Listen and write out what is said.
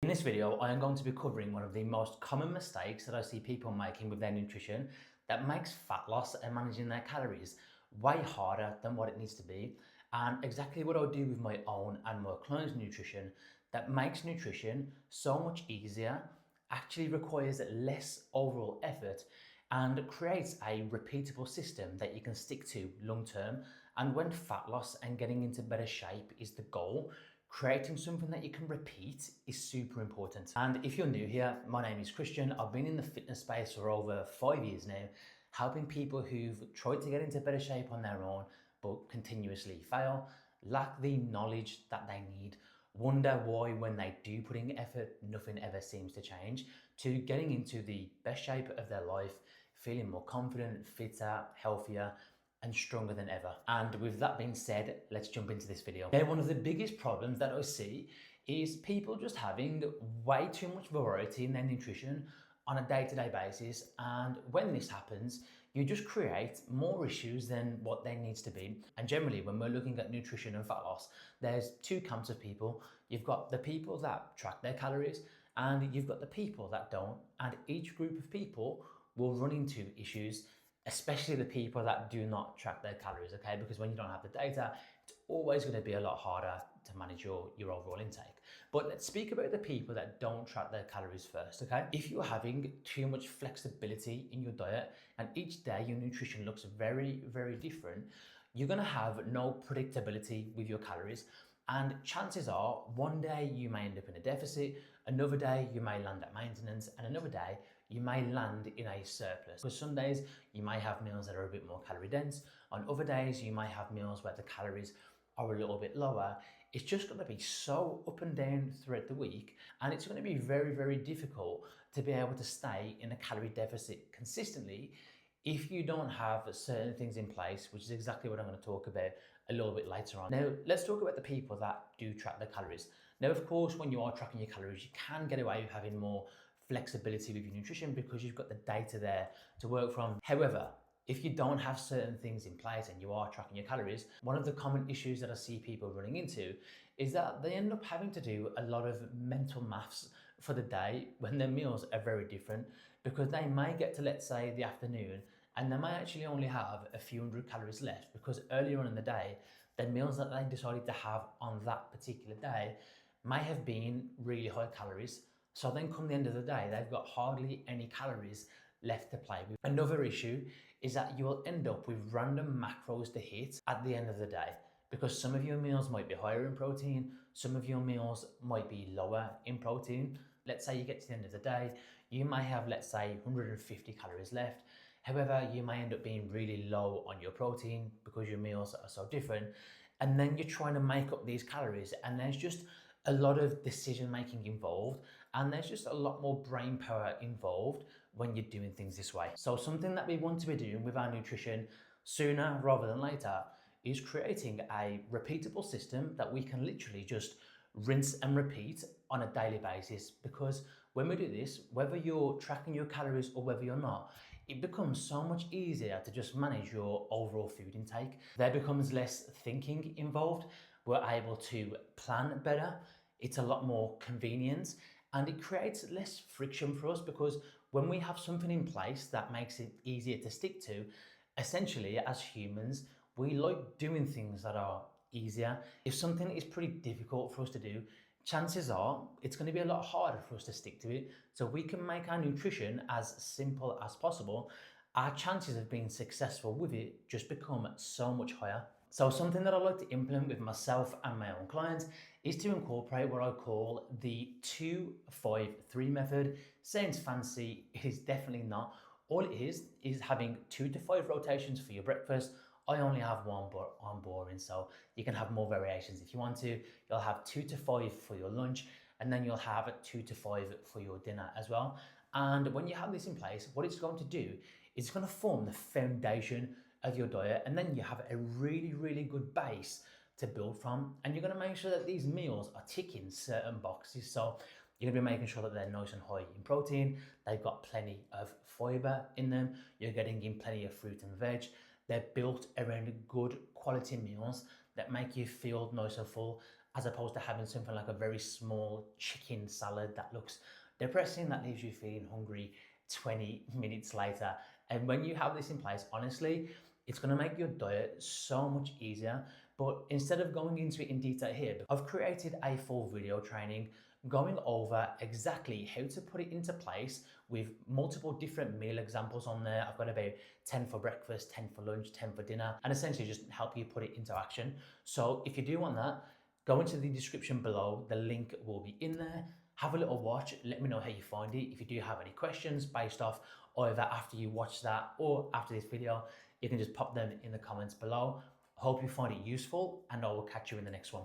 this video, I am going to be covering one of the most common mistakes that I see people making with their nutrition that makes fat loss and managing their calories way harder than what it needs to be, and exactly what I do with my own and my clients' nutrition that makes nutrition so much easier, actually requires less overall effort, and creates a repeatable system that you can stick to long term. And when fat loss and getting into better shape is the goal, creating something that you can repeat is super important. And if you're new here, my name is Christian. I've been in the fitness space for over 5 years now, helping people who've tried to get into better shape on their own, but continuously fail, lack the knowledge that they need, wonder why when they do put in effort, nothing ever seems to change, to getting into the best shape of their life, feeling more confident, fitter, healthier, and stronger than ever. And with that being said, let's jump into this video. Now, one of the biggest problems that I see is people just having way too much variety in their nutrition on a day-to-day basis. And when this happens, you just create more issues than what there needs to be. And generally, when we're looking at nutrition and fat loss, there's two camps of people. You've got the people that track their calories, and you've got the people that don't. And each group of people will run into issues, especially the people that do not track their calories, okay? Because when you don't have the data, it's always going to be a lot harder to manage your overall intake. But let's speak about the people that don't track their calories first, okay? If you're having too much flexibility in your diet and each day your nutrition looks very, very different, you're going to have no predictability with your calories. And chances are one day you may end up in a deficit, another day you may land at maintenance, and another day you may land in a surplus. Because some days you may have meals that are a bit more calorie dense. On other days you may have meals where the calories are a little bit lower. It's just going to be so up and down throughout the week, and it's going to be very, very difficult to be able to stay in a calorie deficit consistently if you don't have certain things in place, which is exactly what I'm going to talk about a little bit later on. Now, let's talk about the people that do track their calories. Now, of course, when you are tracking your calories, you can get away with having more flexibility with your nutrition because you've got the data there to work from. However, if you don't have certain things in place and you are tracking your calories, one of the common issues that I see people running into is that they end up having to do a lot of mental maths for the day when their meals are very different, because they may get to, let's say, the afternoon and they may actually only have a few hundred calories left because earlier on in the day, the meals that they decided to have on that particular day may have been really high calories. So then come the end of the day, they've got hardly any calories left to play with. Another issue is that you will end up with random macros to hit at the end of the day, because some of your meals might be higher in protein, some of your meals might be lower in protein. Let's say you get to the end of the day, you may have, let's say, 150 calories left. However, you may end up being really low on your protein because your meals are so different. And then you're trying to make up these calories, and there's just a lot of decision making involved, and there's just a lot more brain power involved when you're doing things this way. So something that we want to be doing with our nutrition sooner rather than later is creating a repeatable system that we can literally just rinse and repeat on a daily basis. Because when we do this, whether you're tracking your calories or whether you're not, it becomes so much easier to just manage your overall food intake. There becomes less thinking involved. We're able to plan better. It's a lot more convenient, and it creates less friction for us, because when we have something in place that makes it easier to stick to, essentially as humans, we like doing things that are easier. If something is pretty difficult for us to do, chances are it's going to be a lot harder for us to stick to it. So we can make our nutrition as simple as possible. Our chances of being successful with it just become so much higher. So something that I like to implement with myself and my own clients is to incorporate what I call the 2-5-3 method. Sounds fancy, it is definitely not. All it is having 2 to 5 rotations for your breakfast. I only have one, but I'm boring, so you can have more variations if you want to. You'll have 2 to 5 for your lunch, and then you'll have 2 to 5 for your dinner as well. And when you have this in place, what it's going to do is it's going to form the foundation of your diet, and then you have a really, really good base to build from. And you're going to make sure that these meals are ticking certain boxes. So you're going to be making sure that they're nice and high in protein, they've got plenty of fiber in them, you're getting in plenty of fruit and veg. They're built around good quality meals that make you feel nice and full, as opposed to having something like a very small chicken salad that looks depressing, that leaves you feeling hungry 20 minutes later. And when you have this in place, honestly, it's going to make your diet so much easier. But instead of going into it in detail here, I've created a full video training going over exactly how to put it into place with multiple different meal examples on there. I've got about 10 for breakfast, 10 for lunch, 10 for dinner, and essentially just help you put it into action. So if you do want that, go into the description below. The link will be in there. Have a little watch. Let me know how you find it. If you do have any questions based off either after you watch that or after this video, you can just pop them in the comments below. I hope you find it useful, and I will catch you in the next one.